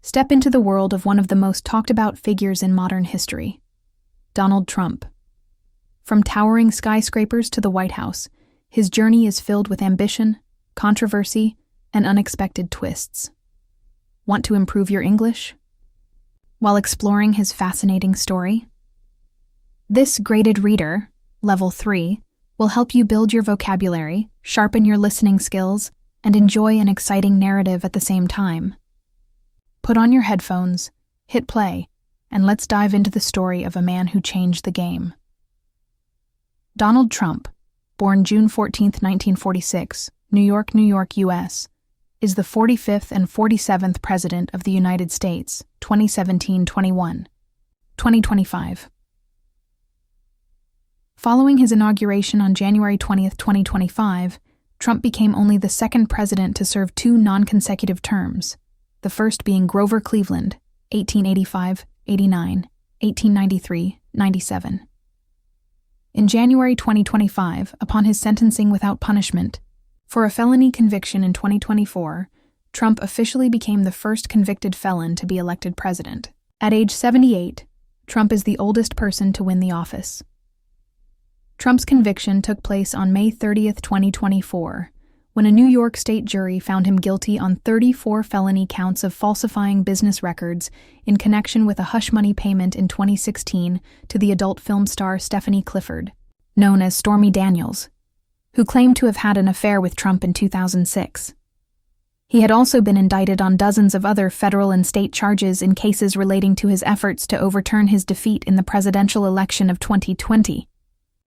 Step into the world of one of the most talked-about figures in modern history, Donald Trump. From towering skyscrapers to the White House, his journey is filled with ambition, controversy, and unexpected twists. Want to improve your English while exploring his fascinating story? This graded reader, Level 3, will help you build your vocabulary, sharpen your listening skills, and enjoy an exciting narrative at the same time. Put on your headphones, hit play, and let's dive into the story of a man who changed the game. Donald Trump, born June 14, 1946, New York, U.S., is the 45th and 47th President of the United States, 2017-21. 2025. Following his inauguration on January 20, 2025, Trump became only the second president to serve two non-consecutive terms, the first being Grover Cleveland, 1885-89, 1893-97. In January 2025, upon his sentencing without punishment for a felony conviction in 2024, Trump officially became the first convicted felon to be elected president. At age 78, Trump is the oldest person to win the office. Trump's conviction took place on May 30, 2024, when a New York state jury found him guilty on 34 felony counts of falsifying business records in connection with a hush money payment in 2016 to the adult film star Stephanie Clifford, known as Stormy Daniels, who claimed to have had an affair with Trump in 2006. He had also been indicted on dozens of other federal and state charges in cases relating to his efforts to overturn his defeat in the presidential election of 2020.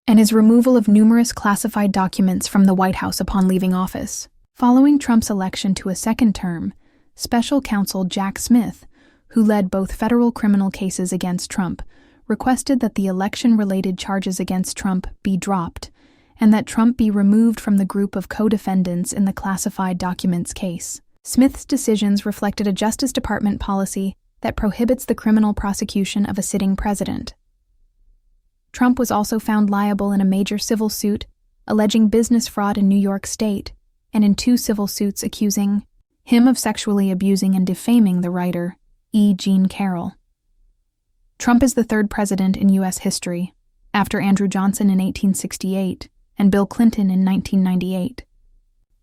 And his removal of numerous classified documents from the White House upon leaving office. Following Trump's election to a second term, special counsel Jack Smith, who led both federal criminal cases against Trump, requested that the election-related charges against Trump be dropped and that Trump be removed from the group of co-defendants in the classified documents case. Smith's decisions reflected a Justice Department policy that prohibits the criminal prosecution of a sitting president. Trump was also found liable in a major civil suit alleging business fraud in New York State and in two civil suits accusing him of sexually abusing and defaming the writer E. Jean Carroll. Trump is the third president in U.S. history, after Andrew Johnson in 1868 and Bill Clinton in 1998,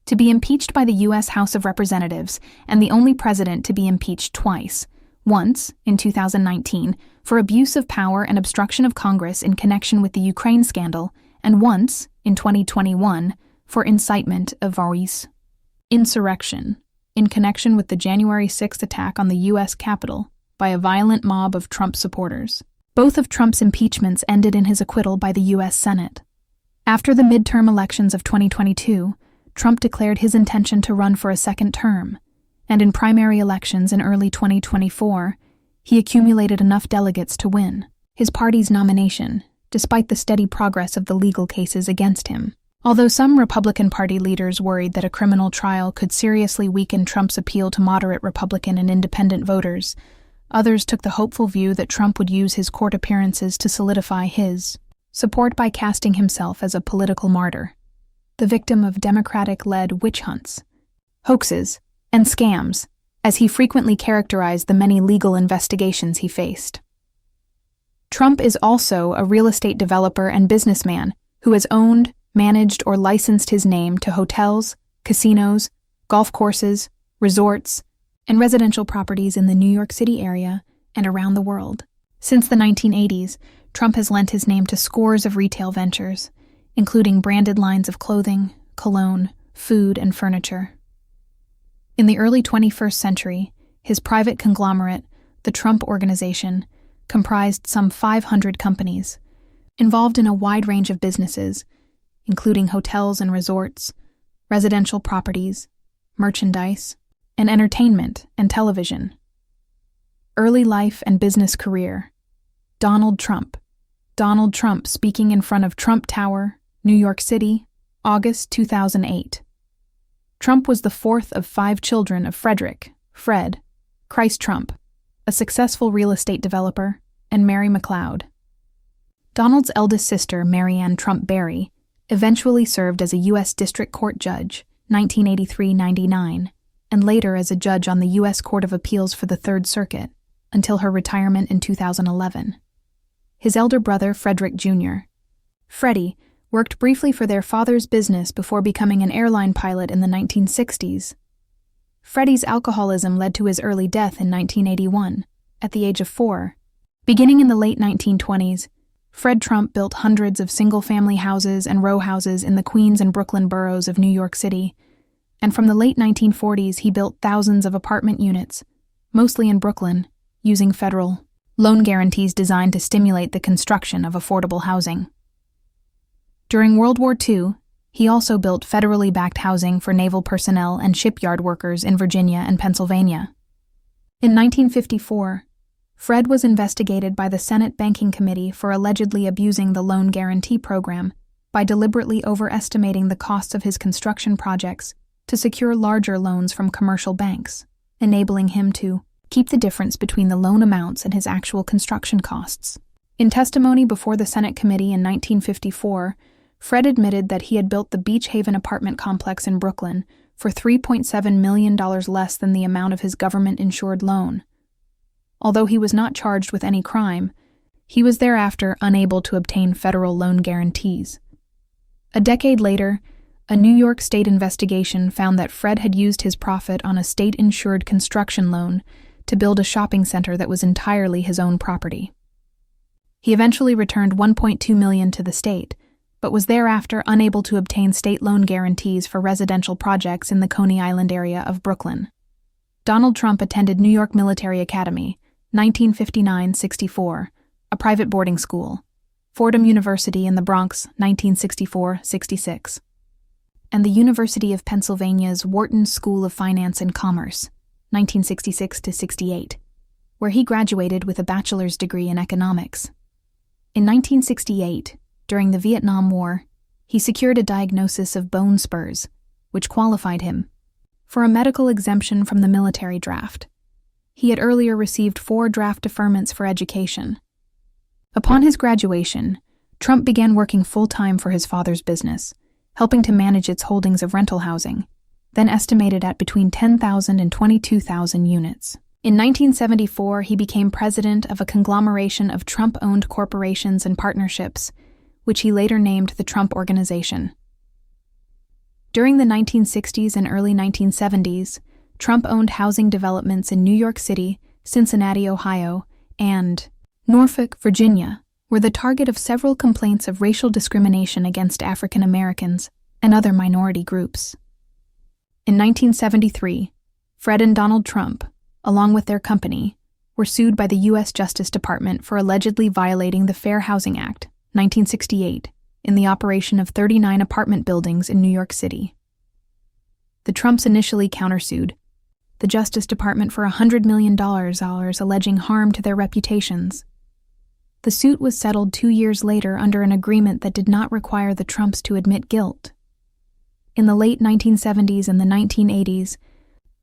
to be impeached by the U.S. House of Representatives and the only president to be impeached twice, once, in 2019, for abuse of power and obstruction of Congress in connection with the Ukraine scandal, and once, in 2021, for incitement of violence, insurrection, in connection with the January 6th attack on the U.S. Capitol by a violent mob of Trump supporters. Both of Trump's impeachments ended in his acquittal by the U.S. Senate. After the midterm elections of 2022, Trump declared his intention to run for a second term, and in primary elections in early 2024, he accumulated enough delegates to win his party's nomination, despite the steady progress of the legal cases against him. Although some Republican Party leaders worried that a criminal trial could seriously weaken Trump's appeal to moderate Republican and independent voters, others took the hopeful view that Trump would use his court appearances to solidify his support by casting himself as a political martyr, the victim of Democratic-led witch hunts, hoaxes, and scams, as he frequently characterized the many legal investigations he faced. Trump is also a real estate developer and businessman who has owned, managed, or licensed his name to hotels, casinos, golf courses, resorts, and residential properties in the New York City area and around the world. Since the 1980s, Trump has lent his name to scores of retail ventures, including branded lines of clothing, cologne, food, and furniture. In the early 21st century, his private conglomerate, the Trump Organization, comprised some 500 companies, involved in a wide range of businesses, including hotels and resorts, residential properties, merchandise, and entertainment and television. Early life and business career. Donald Trump. Donald Trump speaking in front of Trump Tower, New York City, August 2008. Trump was the fourth of 5 children of Frederick, Fred, Christ Trump, a successful real estate developer, and Mary McLeod. Donald's eldest sister, Marianne Trump Barry, eventually served as a U.S. District Court judge, 1983-99, and later as a judge on the U.S. Court of Appeals for the Third Circuit, until her retirement in 2011. His elder brother, Frederick Jr. Freddie worked briefly for their father's business before becoming an airline pilot in the 1960s. Freddie's alcoholism led to his early death in 1981, at the age of 4. Beginning in the late 1920s, Fred Trump built hundreds of single-family houses and row houses in the Queens and Brooklyn boroughs of New York City, and from the late 1940s he built thousands of apartment units, mostly in Brooklyn, using federal loan guarantees designed to stimulate the construction of affordable housing. During World War II, he also built federally backed housing for naval personnel and shipyard workers in Virginia and Pennsylvania. In 1954, Fred was investigated by the Senate Banking Committee for allegedly abusing the loan guarantee program by deliberately overestimating the costs of his construction projects to secure larger loans from commercial banks, enabling him to keep the difference between the loan amounts and his actual construction costs. In testimony before the Senate committee in 1954, Fred admitted that he had built the Beach Haven apartment complex in Brooklyn for $3.7 million less than the amount of his government-insured loan. Although he was not charged with any crime, he was thereafter unable to obtain federal loan guarantees. A decade later, a New York State investigation found that Fred had used his profit on a state-insured construction loan to build a shopping center that was entirely his own property. He eventually returned $1.2 million to the state, but was thereafter unable to obtain state loan guarantees for residential projects in the Coney Island area of Brooklyn. Donald Trump attended New York Military Academy, 1959-64, a private boarding school, Fordham University in the Bronx, 1964-66, and the University of Pennsylvania's Wharton School of Finance and Commerce, 1966-68, where he graduated with a bachelor's degree in economics. In 1968, during the Vietnam War, he secured a diagnosis of bone spurs, which qualified him for a medical exemption from the military draft. He had earlier received 4 draft deferments for education. Upon his graduation, Trump began working full-time for his father's business, helping to manage its holdings of rental housing, then estimated at between 10,000 and 22,000 units. In 1974, he became president of a conglomeration of Trump-owned corporations and partnerships, which he later named the Trump Organization. During the 1960s and early 1970s, Trump owned housing developments in New York City, Cincinnati, Ohio, and Norfolk, Virginia, were the target of several complaints of racial discrimination against African Americans and other minority groups. In 1973, Fred and Donald Trump, along with their company, were sued by the U.S. Justice Department for allegedly violating the Fair Housing Act, 1968, in the operation of 39 apartment buildings in New York City. The Trumps initially countersued the Justice Department for $100 million, alleging harm to their reputations. The suit was settled 2 years later under an agreement that did not require the Trumps to admit guilt. In the late 1970s and the 1980s,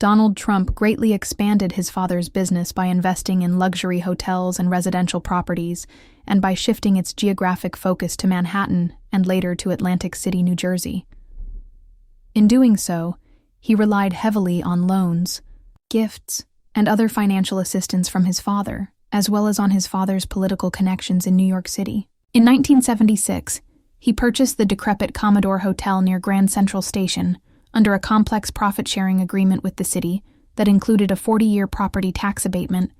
Donald Trump greatly expanded his father's business by investing in luxury hotels and residential properties, and by shifting its geographic focus to Manhattan and later to Atlantic City, New Jersey. In doing so, he relied heavily on loans, gifts, and other financial assistance from his father, as well as on his father's political connections in New York City. In 1976, he purchased the decrepit Commodore Hotel near Grand Central Station under a complex profit-sharing agreement with the city that included a 40-year property tax abatement,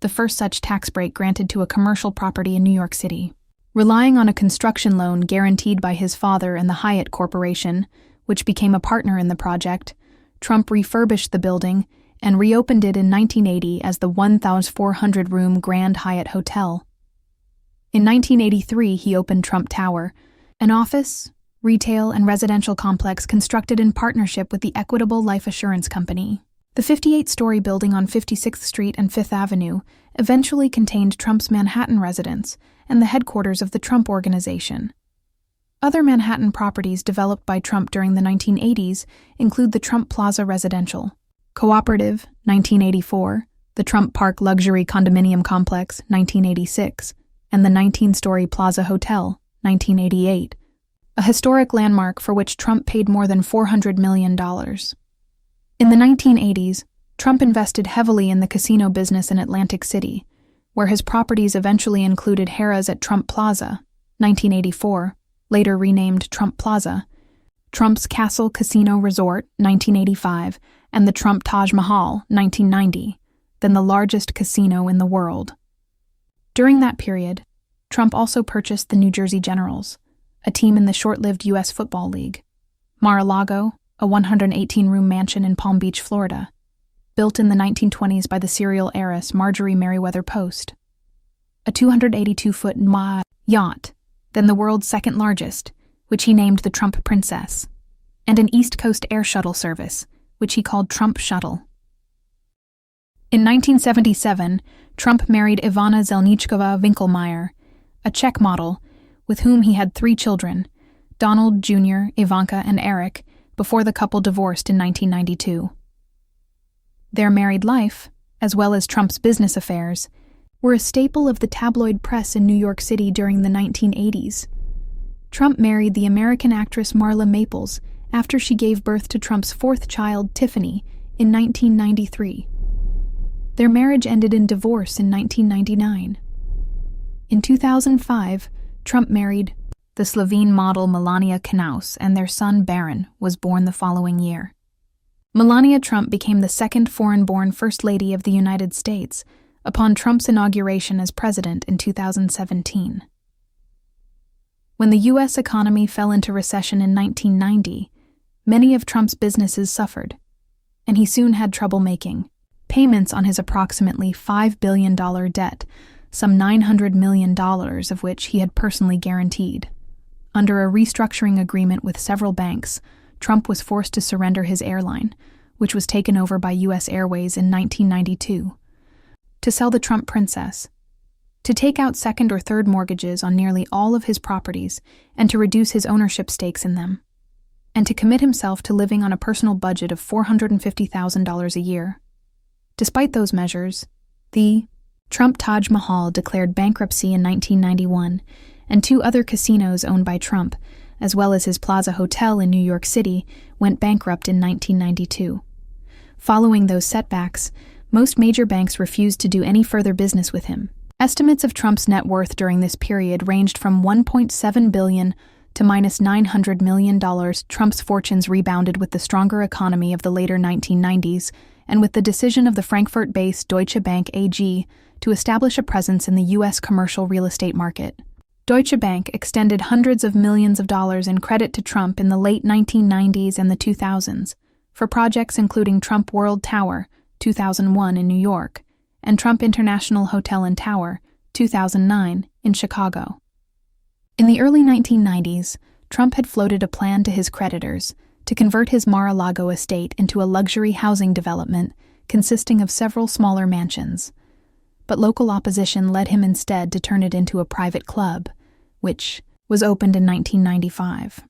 the first such tax break granted to a commercial property in New York City. Relying on a construction loan guaranteed by his father and the Hyatt Corporation, which became a partner in the project, Trump refurbished the building and reopened it in 1980 as the 1,400-room Grand Hyatt Hotel. In 1983, he opened Trump Tower, an office, retail, and residential complex constructed in partnership with the Equitable Life Assurance Company. The 58-story building on 56th Street and 5th Avenue eventually contained Trump's Manhattan residence and the headquarters of the Trump Organization. Other Manhattan properties developed by Trump during the 1980s include the Trump Plaza Residential, Cooperative, 1984, the Trump Park Luxury Condominium Complex, 1986, and the 19-story Plaza Hotel, 1988, a historic landmark for which Trump paid more than $400 million. In the 1980s, Trump invested heavily in the casino business in Atlantic City, where his properties eventually included Harrah's at Trump Plaza, 1984, later renamed Trump Plaza, Trump's Castle Casino Resort, 1985, and the Trump Taj Mahal, 1990, then the largest casino in the world. During that period, Trump also purchased the New Jersey Generals, a team in the short-lived U.S. Football League, Mar-a-Lago, a 118-room mansion in Palm Beach, Florida, built in the 1920s by the serial heiress Marjorie Merriweather Post, a 282-foot yacht, then the world's second largest, which he named the Trump Princess, and an East Coast air shuttle service, which he called Trump Shuttle. In 1977, Trump married Ivana Zelnichkova Winkelmeyer, a Czech model, with whom he had 3 children, Donald Jr., Ivanka, and Eric, before the couple divorced in 1992. Their married life, as well as Trump's business affairs, were a staple of the tabloid press in New York City during the 1980s. Trump married the American actress Marla Maples after she gave birth to Trump's 4th child, Tiffany, in 1993. Their marriage ended in divorce in 1999. In 2005, Trump married the Slovene model Melania Knaus, and their son Baron was born the following year. Melania Trump became the second foreign-born First Lady of the United States upon Trump's inauguration as president in 2017. When the U.S. economy fell into recession in 1990, many of Trump's businesses suffered, and he soon had trouble making payments on his approximately $5 billion debt, some $900 million of which he had personally guaranteed. Under a restructuring agreement with several banks, Trump was forced to surrender his airline, which was taken over by U.S. Airways in 1992, to sell the Trump Princess, to take out second or third mortgages on nearly all of his properties and to reduce his ownership stakes in them, and to commit himself to living on a personal budget of $450,000 a year. Despite those measures, the Trump Taj Mahal declared bankruptcy in 1991, and 2 other casinos owned by Trump, as well as his Plaza Hotel in New York City, went bankrupt in 1992. Following those setbacks, most major banks refused to do any further business with him. Estimates of Trump's net worth during this period ranged from $1.7 billion to -$900 million. Trump's fortunes rebounded with the stronger economy of the later 1990s and with the decision of the Frankfurt-based Deutsche Bank AG to establish a presence in the U.S. commercial real estate market. Deutsche Bank extended hundreds of millions of dollars in credit to Trump in the late 1990s and the 2000s for projects including Trump World Tower, 2001 in New York, and Trump International Hotel and Tower, 2009, in Chicago. In the early 1990s, Trump had floated a plan to his creditors to convert his Mar-a-Lago estate into a luxury housing development consisting of several smaller mansions, but local opposition led him instead to turn it into a private club, which was opened in 1995.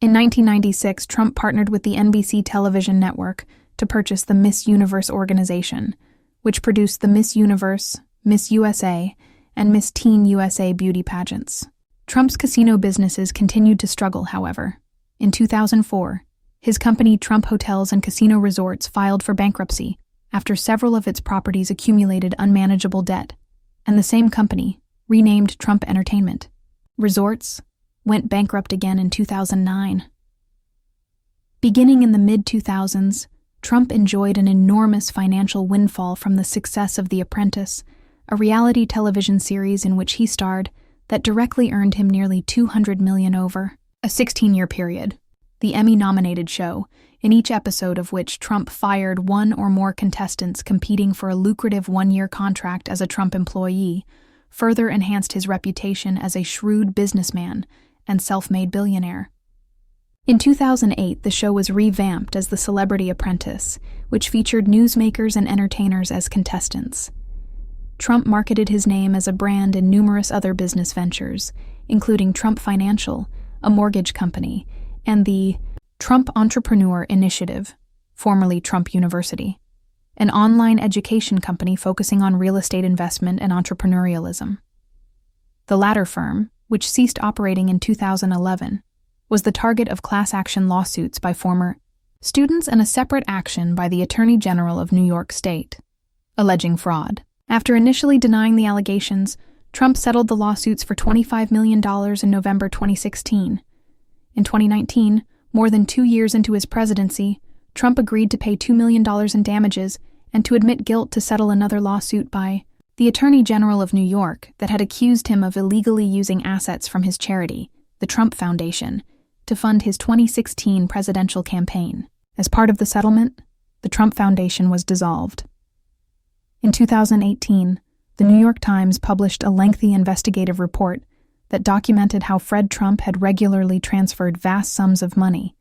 In 1996, Trump partnered with the NBC television network to purchase the Miss Universe organization, which produced the Miss Universe, Miss USA, and Miss Teen USA beauty pageants. Trump's casino businesses continued to struggle, however. In 2004, his company Trump Hotels and Casino Resorts filed for bankruptcy after several of its properties accumulated unmanageable debt, and the same company, renamed Trump Entertainment Resorts, went bankrupt again in 2009. Beginning in the mid-2000s, Trump enjoyed an enormous financial windfall from the success of The Apprentice, a reality television series in which he starred that directly earned him nearly $200 million over a 16-year period. The Emmy-nominated show, in each episode of which Trump fired one or more contestants competing for a lucrative one-year contract as a Trump employee, further enhanced his reputation as a shrewd businessman and self-made billionaire. In 2008, the show was revamped as The Celebrity Apprentice, which featured newsmakers and entertainers as contestants. Trump marketed his name as a brand in numerous other business ventures, including Trump Financial, a mortgage company, and the Trump Entrepreneur Initiative, formerly Trump University, an online education company focusing on real estate investment and entrepreneurialism. The latter firm, which ceased operating in 2011, was the target of class action lawsuits by former students and a separate action by the Attorney General of New York State, alleging fraud. After initially denying the allegations, Trump settled the lawsuits for $25 million in November 2016. In 2019, more than 2 years into his presidency, Trump agreed to pay $2 million in damages and to admit guilt to settle another lawsuit by the Attorney General of New York that had accused him of illegally using assets from his charity, the Trump Foundation, to fund his 2016 presidential campaign. As part of the settlement, the Trump Foundation was dissolved. In 2018, the New York Times published a lengthy investigative report that documented how Fred Trump had regularly transferred vast sums of money,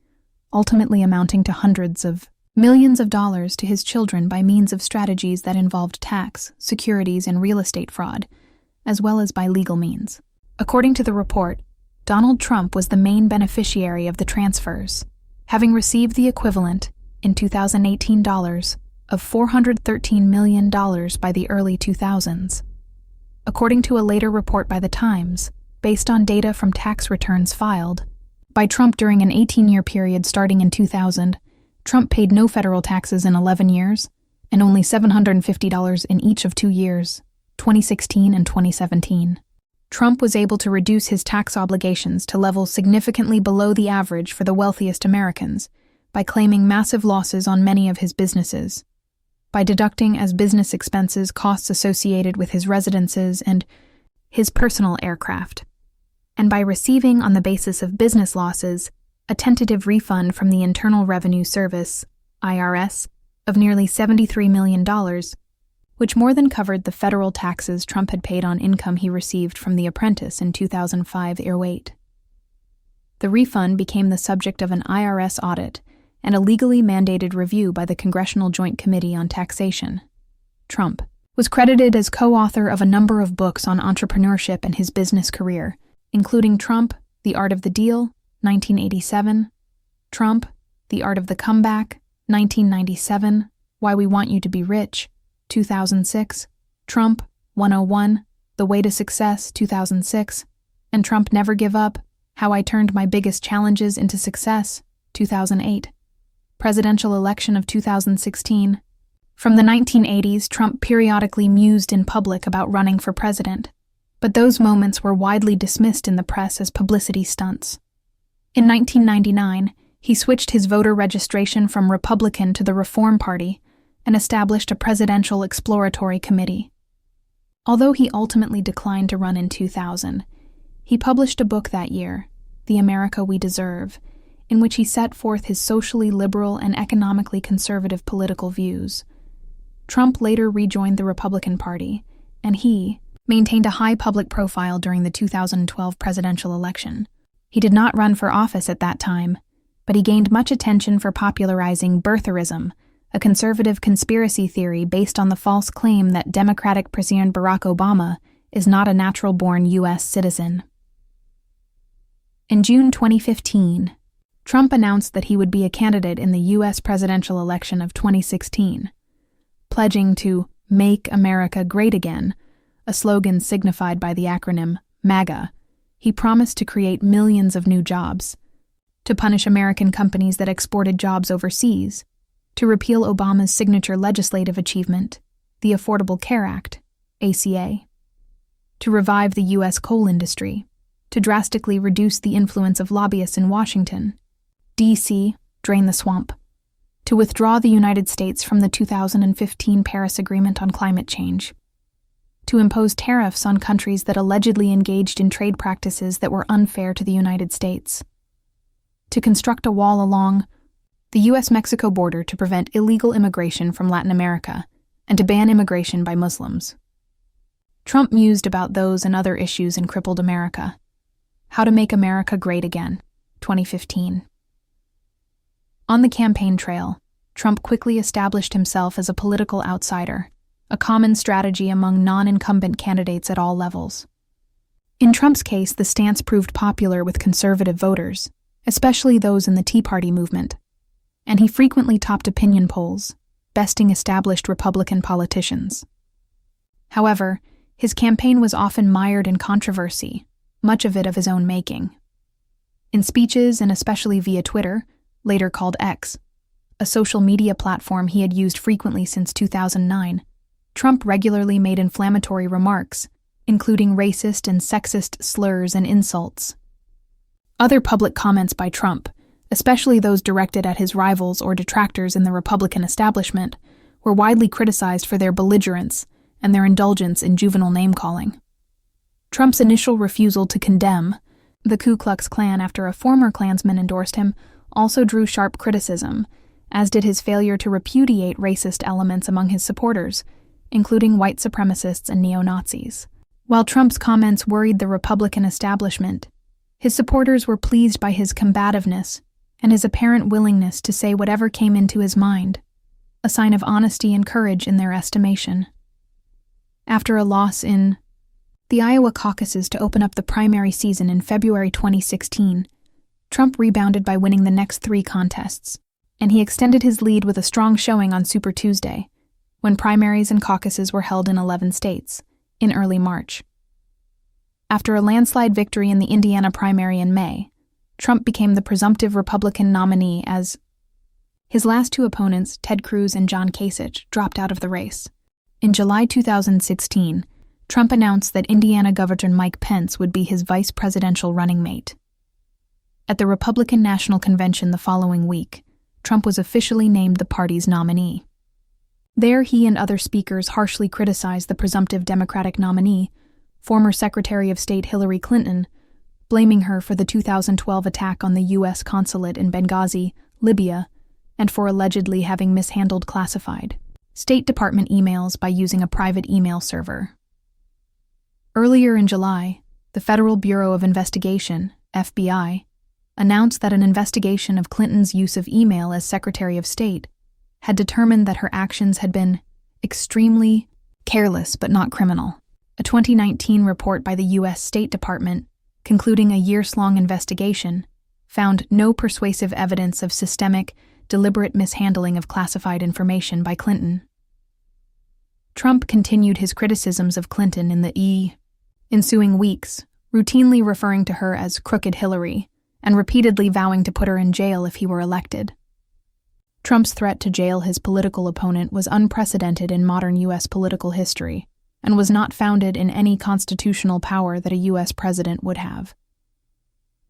ultimately amounting to hundreds of millions of dollars to his children by means of strategies that involved tax, securities, and real estate fraud, as well as by legal means. According to the report, Donald Trump was the main beneficiary of the transfers, having received the equivalent, in 2018 dollars, of $413 million by the early 2000s. According to a later report by the Times, based on data from tax returns filed by Trump during an 18-year period starting in 2000, Trump paid no federal taxes in 11 years and only $750 in each of 2 years, 2016 and 2017. Trump was able to reduce his tax obligations to levels significantly below the average for the wealthiest Americans by claiming massive losses on many of his businesses, by deducting as business expenses costs associated with his residences and his personal aircraft, and by receiving, on the basis of business losses, a tentative refund from the Internal Revenue Service, IRS, of nearly $73 million, which more than covered the federal taxes Trump had paid on income he received from The Apprentice in 2005-08. The refund became the subject of an IRS audit and a legally mandated review by the Congressional Joint Committee on Taxation. Trump was credited as co-author of a number of books on entrepreneurship and his business career, including Trump, The Art of the Deal, 1987, Trump, The Art of the Comeback, 1997, Why We Want You to Be Rich, 2006, Trump, 101, The Way to Success, 2006, and Trump Never Give Up, How I Turned My Biggest Challenges into Success, 2008. Presidential election of 2016. From the 1980s, Trump periodically mused in public about running for president, but those moments were widely dismissed in the press as publicity stunts. In 1999, he switched his voter registration from Republican to the Reform Party and established a presidential exploratory committee. Although he ultimately declined to run in 2000, he published a book that year, The America We Deserve, in which he set forth his socially liberal and economically conservative political views. Trump later rejoined the Republican Party, and he maintained a high public profile during the 2012 presidential election. He did not run for office at that time, but he gained much attention for popularizing birtherism, a conservative conspiracy theory based on the false claim that Democratic President Barack Obama is not a natural-born U.S. citizen. In June 2015, Trump announced that he would be a candidate in the U.S. presidential election of 2016, pledging to "Make America Great Again," a slogan signified by the acronym MAGA. He promised to create millions of new jobs, to punish American companies that exported jobs overseas, to repeal Obama's signature legislative achievement, the Affordable Care Act, ACA, to revive the U.S. coal industry, to drastically reduce the influence of lobbyists in Washington, D.C., drain the swamp, to withdraw the United States from the 2015 Paris Agreement on climate change, to impose tariffs on countries that allegedly engaged in trade practices that were unfair to the United States, to construct a wall along the U.S.-Mexico border to prevent illegal immigration from Latin America, and to ban immigration by Muslims. Trump mused about those and other issues in Crippled America. How to Make America Great Again, 2015. On the campaign trail, Trump quickly established himself as a political outsider, a common strategy among non-incumbent candidates at all levels. In Trump's case, the stance proved popular with conservative voters, especially those in the Tea Party movement, and he frequently topped opinion polls, besting established Republican politicians. However, his campaign was often mired in controversy, much of it of his own making. In speeches, and especially via Twitter, later called X, a social media platform he had used frequently since 2009, Trump regularly made inflammatory remarks, including racist and sexist slurs and insults. Other public comments by Trump, especially those directed at his rivals or detractors in the Republican establishment, were widely criticized for their belligerence and their indulgence in juvenile name-calling. Trump's initial refusal to condemn the Ku Klux Klan after a former Klansman endorsed him also drew sharp criticism, as did his failure to repudiate racist elements among his supporters, including white supremacists and neo-Nazis. While Trump's comments worried the Republican establishment, his supporters were pleased by his combativeness and his apparent willingness to say whatever came into his mind, a sign of honesty and courage in their estimation. After a loss in the Iowa caucuses to open up the primary season in February 2016, Trump rebounded by winning the next 3 contests, and he extended his lead with a strong showing on Super Tuesday, when primaries and caucuses were held in 11 states, in early March. After a landslide victory in the Indiana primary in May, Trump became the presumptive Republican nominee as his last 2 opponents, Ted Cruz and John Kasich, dropped out of the race. In July 2016, Trump announced that Indiana Governor Mike Pence would be his vice presidential running mate. At the Republican National Convention the following week, Trump was officially named the party's nominee. There, he and other speakers harshly criticized the presumptive Democratic nominee, former Secretary of State Hillary Clinton, blaming her for the 2012 attack on the U.S. consulate in Benghazi, Libya, and for allegedly having mishandled classified State Department emails by using a private email server. Earlier in July, the Federal Bureau of Investigation, FBI, announced that an investigation of Clinton's use of email as Secretary of State had determined that her actions had been extremely careless but not criminal. A 2019 report by the U.S. State Department, concluding a years-long investigation, found no persuasive evidence of systemic, deliberate mishandling of classified information by Clinton. Trump continued his criticisms of Clinton in the ensuing weeks, routinely referring to her as Crooked Hillary and repeatedly vowing to put her in jail if he were elected. Trump's threat to jail his political opponent was unprecedented in modern U.S. political history and was not founded in any constitutional power that a U.S. president would have.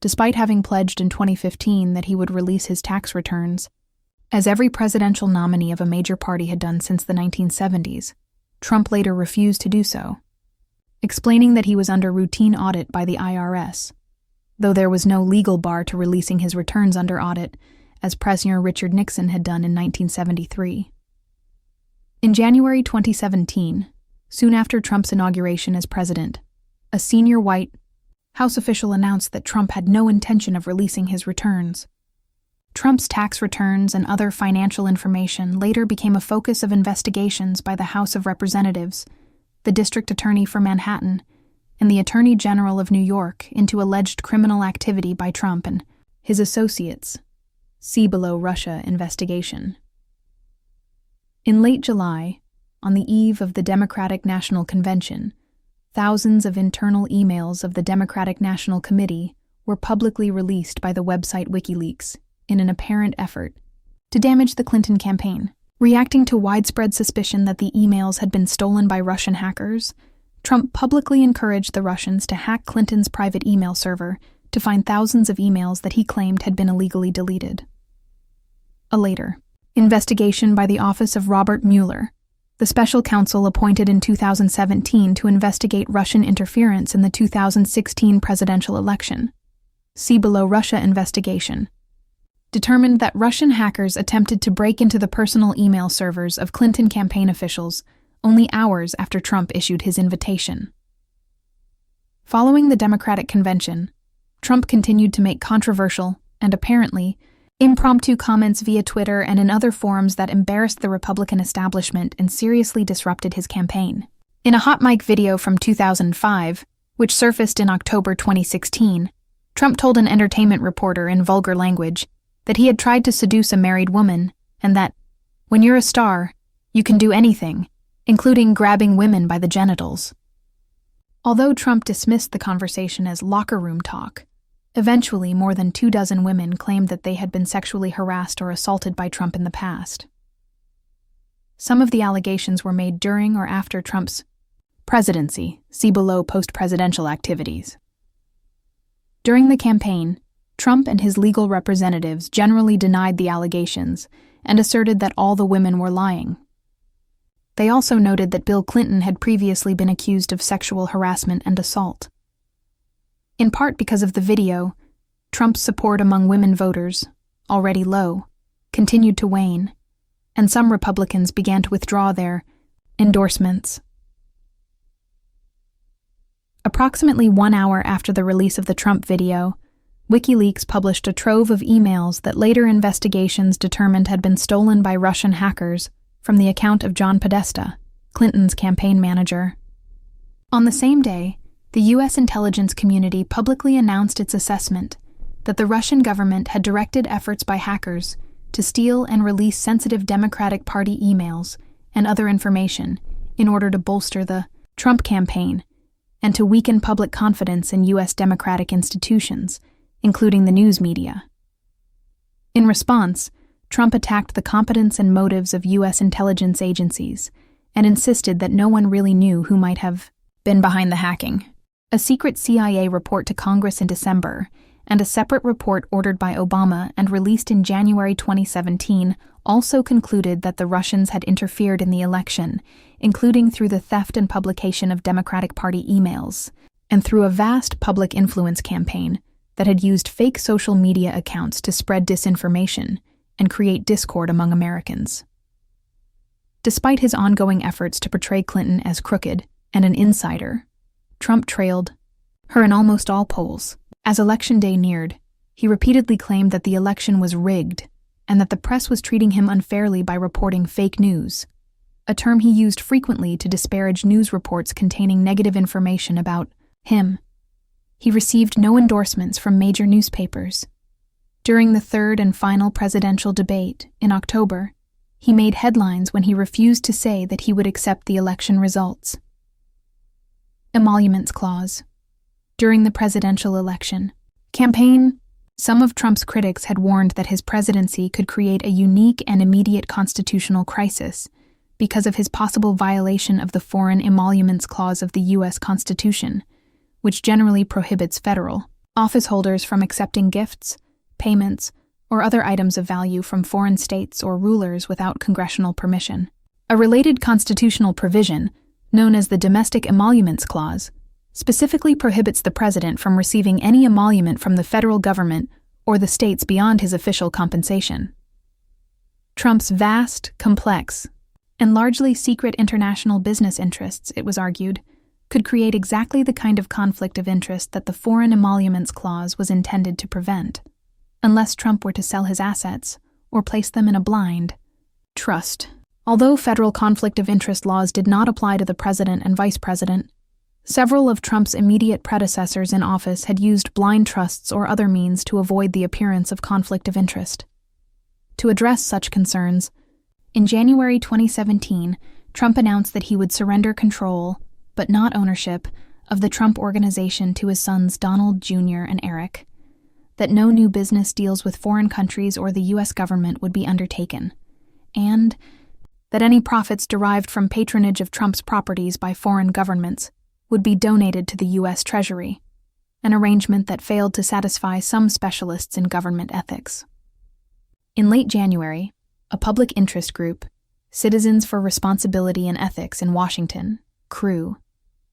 Despite having pledged in 2015 that he would release his tax returns, as every presidential nominee of a major party had done since the 1970s, Trump later refused to do so, explaining that he was under routine audit by the IRS, though there was no legal bar to releasing his returns under audit, as President Richard Nixon had done in 1973. In January 2017, soon after Trump's inauguration as president, a senior white House official announced that Trump had no intention of releasing his returns. Trump's tax returns and other financial information later became a focus of investigations by the House of Representatives, the District Attorney for Manhattan, and the Attorney General of New York into alleged criminal activity by Trump and his associates. See below Russia investigation. In late July, on the eve of the Democratic National Convention, thousands of internal emails of the Democratic National Committee were publicly released by the website WikiLeaks in an apparent effort to damage the Clinton campaign. Reacting to widespread suspicion that the emails had been stolen by Russian hackers, Trump publicly encouraged the Russians to hack Clinton's private email server to find thousands of emails that he claimed had been illegally deleted. A later investigation by the Office of Robert Mueller, the special counsel appointed in 2017 to investigate Russian interference in the 2016 presidential election, see below Russia investigation, determined that Russian hackers attempted to break into the personal email servers of Clinton campaign officials only hours after Trump issued his invitation. Following the Democratic convention, Trump continued to make controversial and apparently impromptu comments via Twitter and in other forums that embarrassed the Republican establishment and seriously disrupted his campaign. In a hot mic video from 2005, which surfaced in October 2016, Trump told an entertainment reporter in vulgar language that he had tried to seduce a married woman and that, when you're a star, you can do anything, including grabbing women by the genitals. Although Trump dismissed the conversation as locker room talk, Eventually, more than 24 women claimed that they had been sexually harassed or assaulted by Trump in the past. Some of the allegations were made during or after Trump's presidency. See below post-presidential activities. During the campaign, Trump and his legal representatives generally denied the allegations and asserted that all the women were lying. They also noted that Bill Clinton had previously been accused of sexual harassment and assault. In part because of the video, Trump's support among women voters, already low, continued to wane, and some Republicans began to withdraw their endorsements. Approximately 1 hour after the release of the Trump video, WikiLeaks published a trove of emails that later investigations determined had been stolen by Russian hackers from the account of John Podesta, Clinton's campaign manager. On the same day, the U.S. intelligence community publicly announced its assessment that the Russian government had directed efforts by hackers to steal and release sensitive Democratic Party emails and other information in order to bolster the Trump campaign and to weaken public confidence in U.S. democratic institutions, including the news media. In response, Trump attacked the competence and motives of U.S. intelligence agencies and insisted that no one really knew who might have been behind the hacking. A secret CIA report to Congress in December and a separate report ordered by Obama and released in January 2017 also concluded that the Russians had interfered in the election, including through the theft and publication of Democratic Party emails, and through a vast public influence campaign that had used fake social media accounts to spread disinformation and create discord among Americans. Despite his ongoing efforts to portray Clinton as crooked and an insider, Trump trailed her in almost all polls. As Election Day neared, he repeatedly claimed that the election was rigged and that the press was treating him unfairly by reporting fake news, a term he used frequently to disparage news reports containing negative information about him. He received no endorsements from major newspapers. During the third and final presidential debate in October, he made headlines when he refused to say that he would accept the election results. Emoluments clause. During the presidential election campaign, some of Trump's critics had warned that his presidency could create a unique and immediate constitutional crisis because of his possible violation of the Foreign Emoluments Clause of the U.S. Constitution, which generally prohibits federal office holders from accepting gifts, payments, or other items of value from foreign states or rulers without congressional permission. A related constitutional provision, known as the Domestic Emoluments Clause, specifically prohibits the president from receiving any emolument from the federal government or the states beyond his official compensation. Trump's vast, complex, and largely secret international business interests, it was argued, could create exactly the kind of conflict of interest that the Foreign Emoluments Clause was intended to prevent, unless Trump were to sell his assets or place them in a blind trust. Although federal conflict of interest laws did not apply to the president and vice president, several of Trump's immediate predecessors in office had used blind trusts or other means to avoid the appearance of conflict of interest. To address such concerns, in January 2017, Trump announced that he would surrender control, but not ownership, of the Trump Organization to his sons Donald Jr. and Eric, that no new business deals with foreign countries or the U.S. government would be undertaken, and that any profits derived from patronage of Trump's properties by foreign governments would be donated to the U.S. Treasury, an arrangement that failed to satisfy some specialists in government ethics. In late January, a public interest group, Citizens for Responsibility and Ethics in Washington, CREW,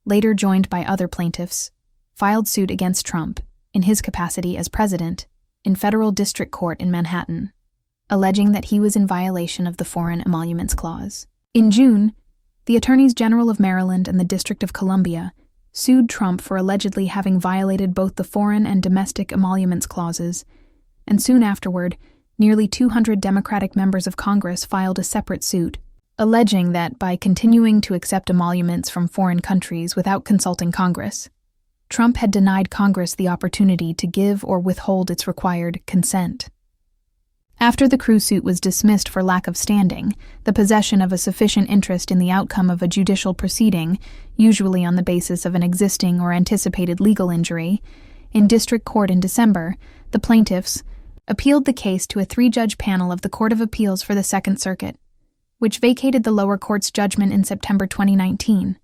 later joined by other plaintiffs, filed suit against Trump, in his capacity as president, in federal district court in Manhattan, alleging that he was in violation of the Foreign Emoluments Clause. In June, the Attorneys General of Maryland and the District of Columbia sued Trump for allegedly having violated both the foreign and domestic emoluments clauses, and soon afterward, nearly 200 Democratic members of Congress filed a separate suit, alleging that by continuing to accept emoluments from foreign countries without consulting Congress, Trump had denied Congress the opportunity to give or withhold its required consent. After the CREW suit was dismissed for lack of standing, the possession of a sufficient interest in the outcome of a judicial proceeding, usually on the basis of an existing or anticipated legal injury, in district court in December, the plaintiffs appealed the case to a 3-judge panel of the Court of Appeals for the Second Circuit, which vacated the lower court's judgment in September 2019,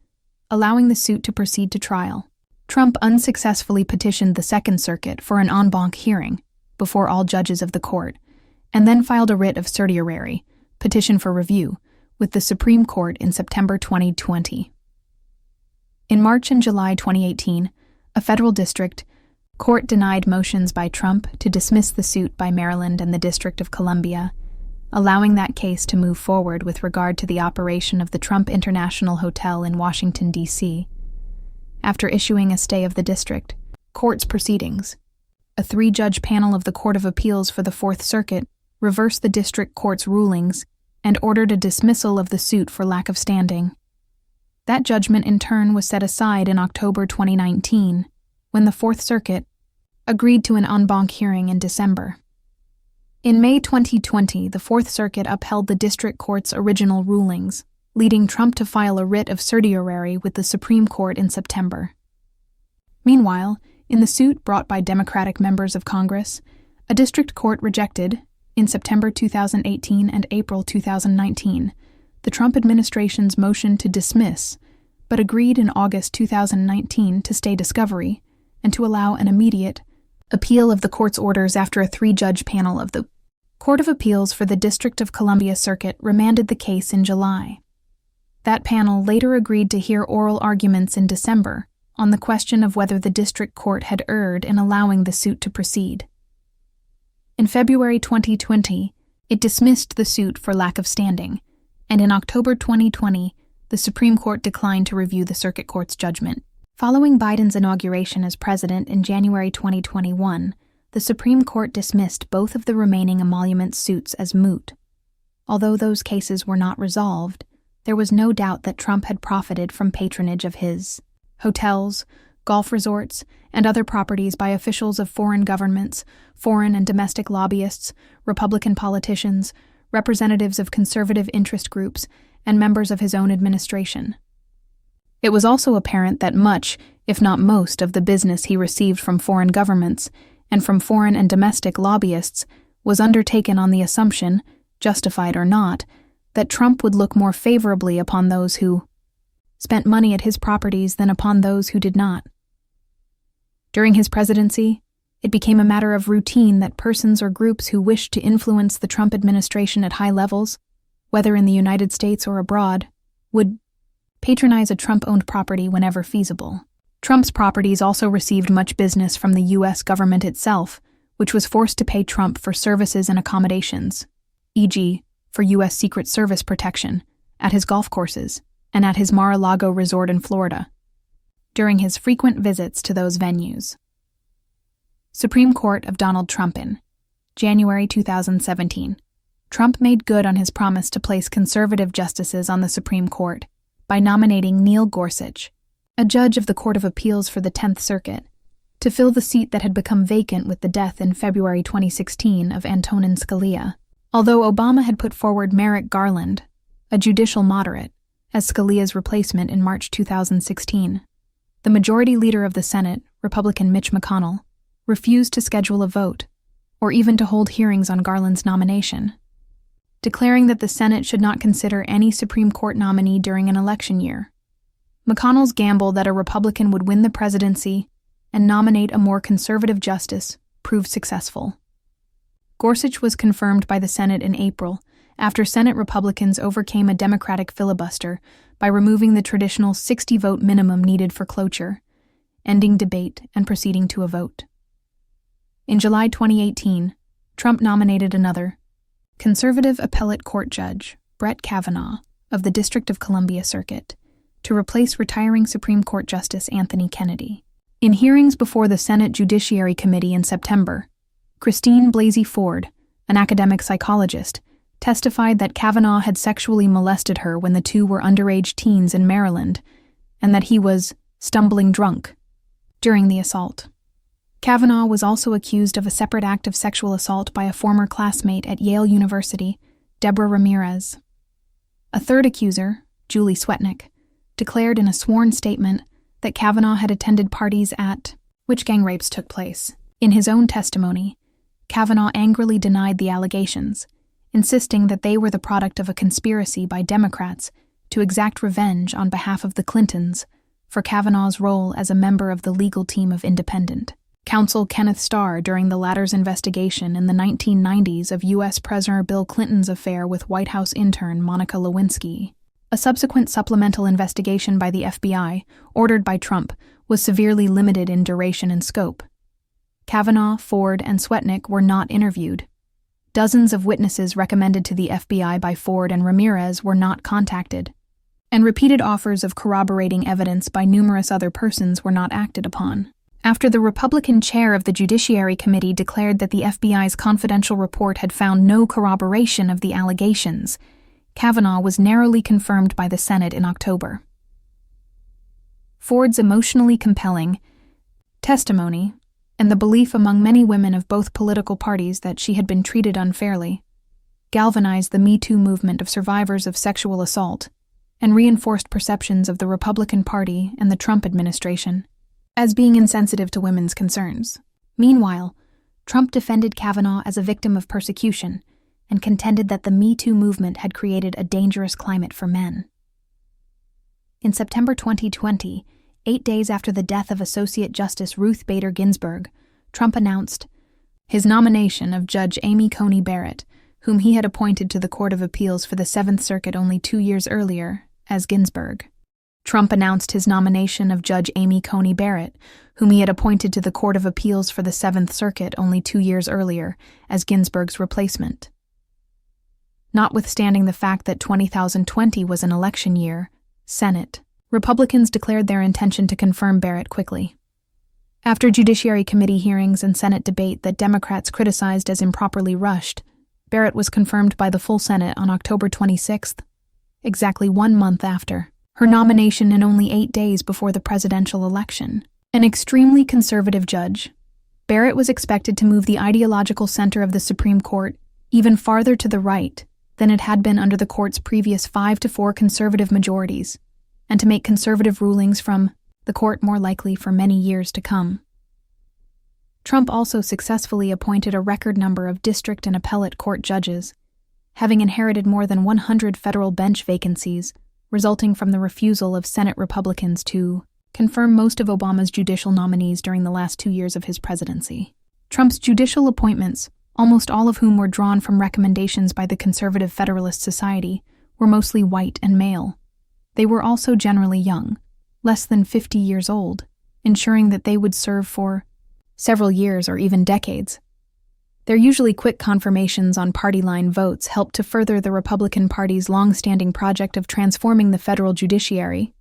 allowing the suit to proceed to trial. Trump unsuccessfully petitioned the Second Circuit for an en banc hearing before all judges of the court, and then filed a writ of certiorari, petition for review, with the Supreme Court in September 2020. In March and July 2018, a federal district court denied motions by Trump to dismiss the suit by Maryland and the District of Columbia, allowing that case to move forward with regard to the operation of the Trump International Hotel in Washington, D.C. After issuing a stay of the district court's proceedings, a 3-judge panel of the Court of Appeals for the Fourth Circuit reversed the district court's rulings and ordered a dismissal of the suit for lack of standing. That judgment, in turn, was set aside in October 2019, when the Fourth Circuit agreed to an en banc hearing in December. In May 2020, the Fourth Circuit upheld the district court's original rulings, leading Trump to file a writ of certiorari with the Supreme Court in September. Meanwhile, in the suit brought by Democratic members of Congress, a district court rejected, in September 2018 and April 2019, the Trump administration's motion to dismiss, but agreed in August 2019 to stay discovery and to allow an immediate appeal of the court's orders after a 3-judge panel of the Court of Appeals for the District of Columbia Circuit remanded the case in July. That panel later agreed to hear oral arguments in December on the question of whether the district court had erred in allowing the suit to proceed. In February 2020, it dismissed the suit for lack of standing, and in October 2020, the Supreme Court declined to review the circuit court's judgment. Following Biden's inauguration as president in January 2021, the Supreme Court dismissed both of the remaining emolument suits as moot. Although those cases were not resolved, there was no doubt that Trump had profited from patronage of his hotels, golf resorts, and other properties by officials of foreign governments, foreign and domestic lobbyists, Republican politicians, representatives of conservative interest groups, and members of his own administration. It was also apparent that much, if not most, of the business he received from foreign governments and from foreign and domestic lobbyists was undertaken on the assumption, justified or not, that Trump would look more favorably upon those who spent money at his properties than upon those who did not. During his presidency, it became a matter of routine that persons or groups who wished to influence the Trump administration at high levels, whether in the United States or abroad, would patronize a Trump-owned property whenever feasible. Trump's properties also received much business from the U.S. government itself, which was forced to pay Trump for services and accommodations, e.g., for U.S. Secret Service protection, at his golf courses, and at his Mar-a-Lago resort in Florida, during his frequent visits to those venues. Supreme Court of Donald Trump in January 2017. Trump made good on his promise to place conservative justices on the Supreme Court by nominating Neil Gorsuch, a judge of the Court of Appeals for the 10th Circuit, to fill the seat that had become vacant with the death in February 2016 of Antonin Scalia. Although Obama had put forward Merrick Garland, a judicial moderate, as Scalia's replacement in March 2016, the majority leader of the Senate, Republican Mitch McConnell, refused to schedule a vote, or even to hold hearings on Garland's nomination, declaring that the Senate should not consider any Supreme Court nominee during an election year. McConnell's gamble that a Republican would win the presidency and nominate a more conservative justice proved successful. Gorsuch was confirmed by the Senate in April, after Senate Republicans overcame a Democratic filibuster by removing the traditional 60-vote minimum needed for cloture, ending debate and proceeding to a vote. In July 2018, Trump nominated another, conservative appellate court judge, Brett Kavanaugh, of the District of Columbia Circuit, to replace retiring Supreme Court Justice Anthony Kennedy. In hearings before the Senate Judiciary Committee in September, Christine Blasey Ford, an academic psychologist, testified that Kavanaugh had sexually molested her when the two were underage teens in Maryland, and that he was stumbling drunk during the assault. Kavanaugh was also accused of a separate act of sexual assault by a former classmate at Yale University, Deborah Ramirez. A third accuser, Julie Swetnick, declared in a sworn statement that Kavanaugh had attended parties at which gang rapes took place. In his own testimony, Kavanaugh angrily denied the allegations, insisting that they were the product of a conspiracy by Democrats to exact revenge on behalf of the Clintons for Kavanaugh's role as a member of the legal team of independent counsel Kenneth Starr during the latter's investigation in the 1990s of U.S. President Bill Clinton's affair with White House intern Monica Lewinsky. A subsequent supplemental investigation by the FBI, ordered by Trump, was severely limited in duration and scope. Kavanaugh, Ford, and Swetnick were not interviewed. Dozens of witnesses recommended to the FBI by Ford and Ramirez were not contacted, and repeated offers of corroborating evidence by numerous other persons were not acted upon. After the Republican chair of the Judiciary Committee declared that the FBI's confidential report had found no corroboration of the allegations, Kavanaugh was narrowly confirmed by the Senate in October. Ford's emotionally compelling testimony, and the belief among many women of both political parties that she had been treated unfairly, galvanized the Me Too movement of survivors of sexual assault, and reinforced perceptions of the Republican Party and the Trump administration as being insensitive to women's concerns. Meanwhile, Trump defended Kavanaugh as a victim of persecution and contended that the Me Too movement had created a dangerous climate for men. In September 2020, 8 days after the death of Associate Justice Ruth Bader Ginsburg, Trump announced his nomination of Judge Amy Coney Barrett, whom he had appointed to the Court of Appeals for the Seventh Circuit only 2 years earlier, as Ginsburg. Trump announced his nomination of Judge Amy Coney Barrett, whom he had appointed to the Court of Appeals for the Seventh Circuit only 2 years earlier, as Ginsburg's replacement. Notwithstanding the fact that 2020 was an election year, Senate Republicans declared their intention to confirm Barrett quickly. After Judiciary Committee hearings and Senate debate that Democrats criticized as improperly rushed, Barrett was confirmed by the full Senate on October 26th, exactly 1 month after her nomination and only 8 days before the presidential election. An extremely conservative judge, Barrett was expected to move the ideological center of the Supreme Court even farther to the right than it had been under the court's previous 5-4 conservative majorities, and to make conservative rulings from the court more likely for many years to come. Trump also successfully appointed a record number of district and appellate court judges, having inherited more than 100 federal bench vacancies, resulting from the refusal of Senate Republicans to confirm most of Obama's judicial nominees during the last 2 years of his presidency. Trump's judicial appointments, almost all of whom were drawn from recommendations by the Conservative Federalist Society, were mostly white and male. They were also generally young, less than 50 years old, ensuring that they would serve for several years or even decades. Their usually quick confirmations on party line votes helped to further the Republican Party's long-standing project of transforming the federal judiciary,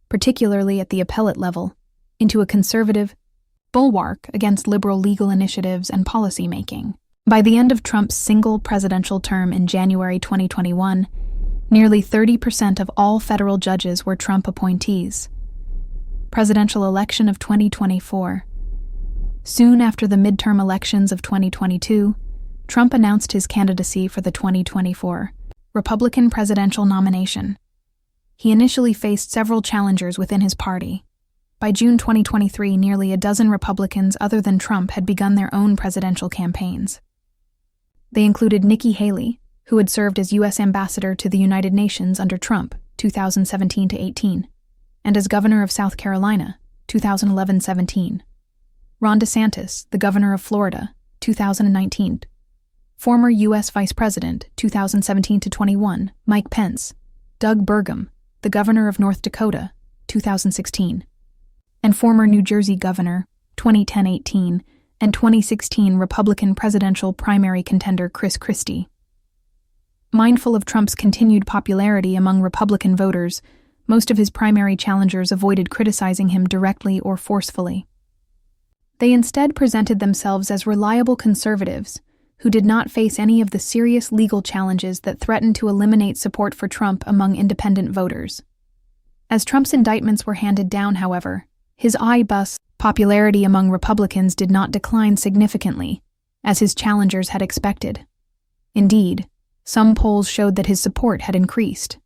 particularly at the appellate level, into a conservative bulwark against liberal legal initiatives and policymaking. By the end of Trump's single presidential term in January 2021, nearly 30% of all federal judges were Trump appointees. Presidential election of 2024. Soon after the midterm elections of 2022, Trump announced his candidacy for the 2024 Republican presidential nomination. He initially faced several challengers within his party. By June 2023, nearly a dozen Republicans other than Trump had begun their own presidential campaigns. They included Nikki Haley, who had served as U.S. ambassador to the United Nations under Trump, 2017-18, and as governor of South Carolina, 2011-17. Ron DeSantis, the governor of Florida, 2019. Former U.S. Vice President, 2017-21, Mike Pence. Doug Burgum, the governor of North Dakota, 2016. And former New Jersey governor, 2010-18, and 2016 Republican presidential primary contender Chris Christie. Mindful of Trump's continued popularity among Republican voters, most of his primary challengers avoided criticizing him directly or forcefully. They instead presented themselves as reliable conservatives who did not face any of the serious legal challenges that threatened to eliminate support for Trump among independent voters. As Trump's indictments were handed down, however, his I-bus popularity among Republicans did not decline significantly, as his challengers had expected. Indeed, some polls showed that his support had increased.